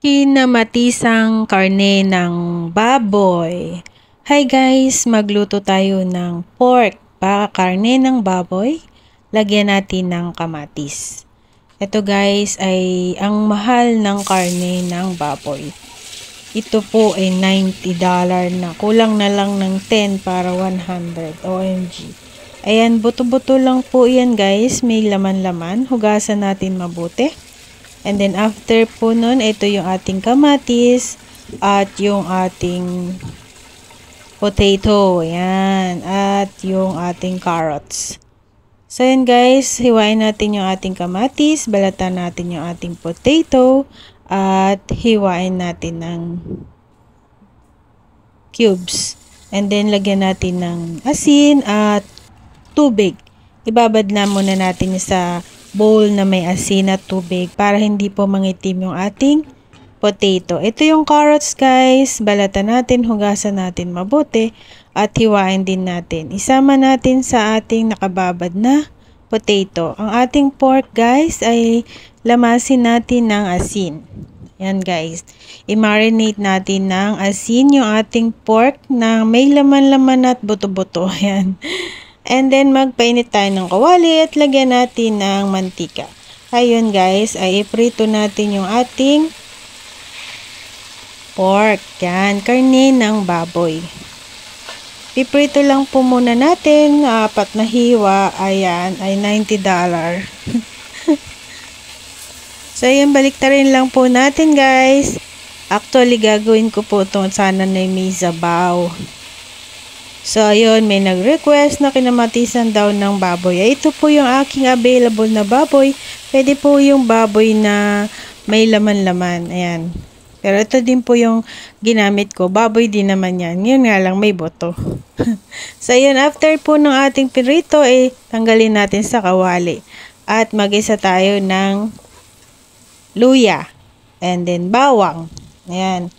Kinamatisang karne ng baboy. Hi guys, magluto tayo ng pork. Karne ng baboy, lagyan natin ng kamatis. Ito guys ay ang mahal ng karne ng baboy. Ito po ay $90 na. Kulang na lang ng 10 para 100. OMG. Ayan, buto-buto lang po yan guys. May laman-laman. Hugasan natin mabuti. And then after po nun, ito yung ating kamatis at yung ating potato. Yan. At yung ating carrots. So yan guys, hiwain natin yung ating kamatis, balatan natin yung ating potato, at hiwain natin ng cubes. And then lagyan natin ng asin at tubig. Ibabad na muna natin sa bowl na may asin at tubig para hindi po mangitim yung ating potato. Ito yung carrots guys. Balatan natin, hugasan natin mabuti at hiwain din natin. Isama natin sa ating nakababad na potato. Ang ating pork guys ay lamasin natin ng asin. Yan guys. I-marinate natin ng asin yung ating pork na may laman-laman at buto-buto. Yan. And then, magpainit tayo ng kawali at lagyan natin ng mantika. Ayun guys, ay iprito natin yung ating pork. Yan, karne ng baboy. Piprito lang po muna natin. 4 na hiwa. Ayan, ay $90. So, ayan, baliktarin lang po natin guys. Actually, gagawin ko po ito sana na may sabaw. So, ayun, may nag-request na kinamatisan daw ng baboy. Ito po yung aking available na baboy. Pwede po yung baboy na may laman-laman. Ayan. Pero ito din po yung ginamit ko. Baboy din naman yan. Yun nga lang, may boto. So, ayun, after po ng ating pirito, tanggalin natin sa kawali. At mag-isa tayo ng luya. And then, bawang. Ayan.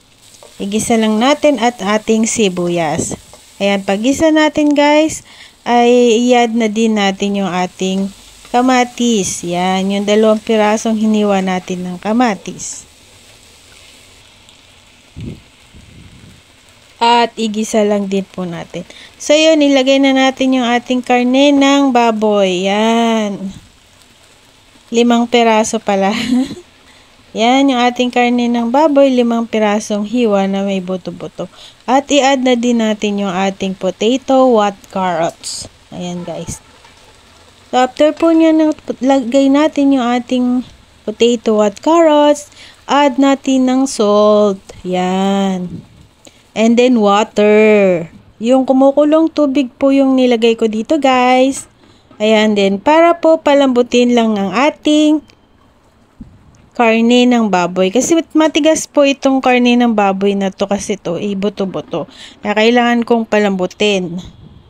Igisa lang natin at ating sibuyas. Ayan, pag-gisa natin guys, ay i-add na din natin yung ating kamatis. Yan, yung 2 pirasong hiniwa natin ng kamatis. At igisa lang din po natin. So yun, ilagay na natin yung ating karne ng baboy. Yan. 5 piraso pala. Yan, yung ating karne ng baboy, 5 pirasong hiwa na may buto-buto. At i-add na din natin yung ating potato at carrots. Ayan guys. So, after po nyo lagay natin yung ating potato at carrots, add natin ng salt. Yan. And then water. Yung kumukulong tubig po yung nilagay ko dito guys. Ayan din. Para po palambutin lang ang ating karne ng baboy. Kasi matigas po itong karne ng baboy na to kasi to buto-buto. Kaya kailangan kong palambutin.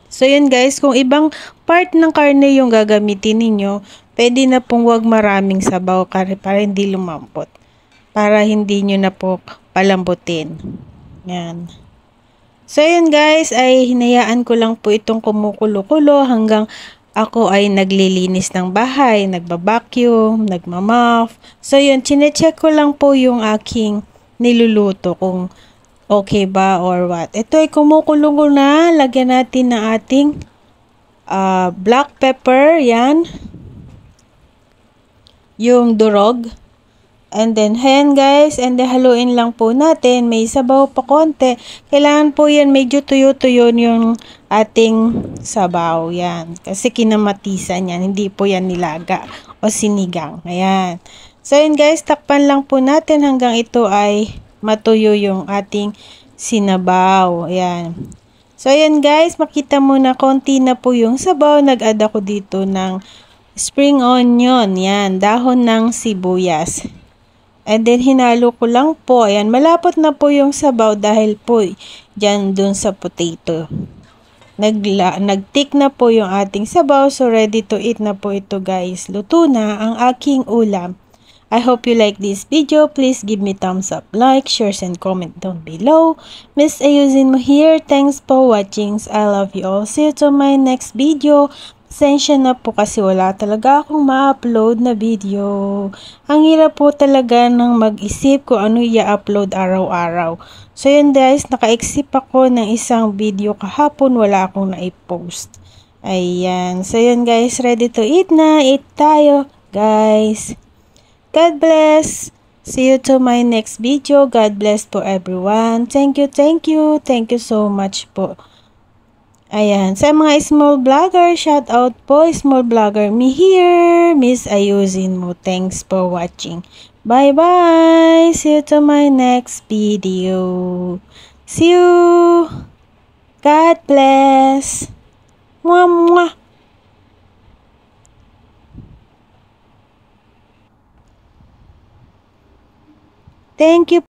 So yun guys, kung ibang part ng karne yung gagamitin ninyo, pwede na pong wag maraming sabaw para hindi lumampot. Para hindi nyo na po palambutin. Yan. So yun guys, ay hinayaan ko lang po itong kumukulo-kulo hanggang ako ay naglilinis ng bahay, nagbabacuum, nagmamop. So yun, chinecheck ko lang po yung aking niluluto kung okay ba or what. Ito ay kumukulong ko na. Lagyan natin ng ating black pepper. Yan. Yung durog. And then, ayan guys, and then haluin lang po natin. May sabaw pa konti. Kailangan po yan, medyo tuyo-tuyo yung ating sabaw. Yan. Kasi kinamatisan yan. Hindi po yan nilaga o sinigang. Ayan. So, yun guys, takpan lang po natin hanggang ito ay matuyo yung ating sinabaw. Ayan. So, ayan guys, makita mo na konti na po yung sabaw. Nag-add ako dito ng spring onion. Yan. Dahon ng sibuyas. And then, hinalo ko lang po. Ayan, malapot na po yung sabaw dahil po dyan dun sa potato. Nag-tick na po yung ating sabaw. So, ready to eat na po ito guys. Luto na ang aking ulam. I hope you like this video. Please give me thumbs up, like, shares, and comment down below. Miss Ayusin mo here. Thanks for watching. I love you all. See you to my next video. Pasensya na po kasi wala talaga akong ma-upload na video. Ang hirap po talaga ng mag-isip kung ano i-upload araw-araw. So yun guys, naka-exip ako ng isang video kahapon, wala akong na-post. Ayan. So yun guys, ready to eat na. Eat tayo guys. God bless. See you to my next video. God bless po everyone. Thank you, thank you. Thank you so much po. Ayan, sa mga small vlogger, shout out po, small vlogger me here, Miss Ayusin mo. Thanks for watching. Bye-bye! See you to my next video. See you! God bless! Mwah, mwah! Thank you.